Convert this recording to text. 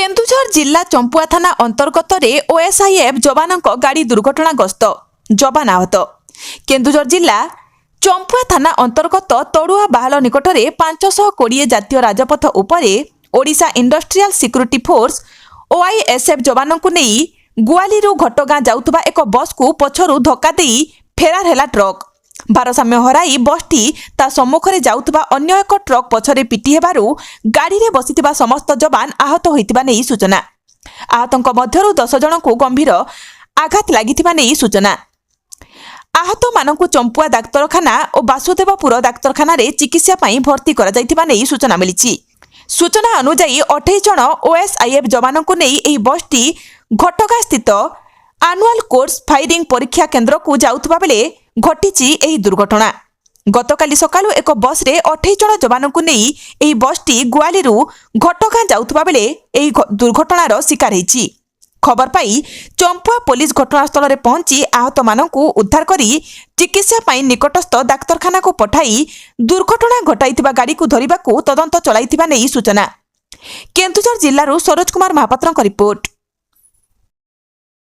केन्दुझर जिला चंपुआ थाना अंतर्गत ओएसआईएफ जवान गाड़ी दुर्घटना गस्त जवान आहत। केन्दुझर जिला चंपुआ थाना अंतर्गत तड़ुआ बाहल निकट में 520 जातीय राजपथ उपरे ओडिशा इंडस्ट्रियल सिक्यूरिटी फोर्स ओआईएसएफ जवान को नहीं गुआली घटगाँ जाउथबा एक बस को पछरु धक्का देई फेरार हैला ट्रक। भारसाम्य हराई बसटी ता सम्मुख में जाउथबा अन्य एक ट्रक पछरे पिटी हेबारु गाड़ी रे बसिथिबा समस्त जवान आहत होइतिबा नै सूचना। आहतंक मध्यरु 10 जन को गंभीर आघात लागिथिबा नै सूचना। आहत मानकु चंपुआ डाक्तरखाना और वासुदेवपुर डाक्तरखाना रे चिकित्सा पई भर्ती करा जाइथिबा नै सूचना मिलिछि। सूचना अनुसार 28 जन ओएसआईएफ जवान को नहीं एही बसटी घटगाँ स्थित आनुआल कोर्स फायरिंग परीक्षा केन्द्र को जाउथबा बेले घटिछि एही दुर्घटना। गतकाली सकालु एक बस रे 28 जन जवान को नहीं एही बसटी गुआली घटगाँ जाउथबा बेले एही दुर्घटनार शिकार होइछि। खबर पाई चंपुआ पुलिस घटनास्थल में पहुंची आहत मानकु उद्धार करी चिकित्सा पाई निकटस्थ डाक्तरखाना को पठाई दुर्घटना घटाइथिबा गाड़ी को धरिबाकू तदंत चलाइथिबा नै सूचना। केन्दुझर जिल्लारू सरोज कुमार महापात्रଙ୍କ रिपोर्ट।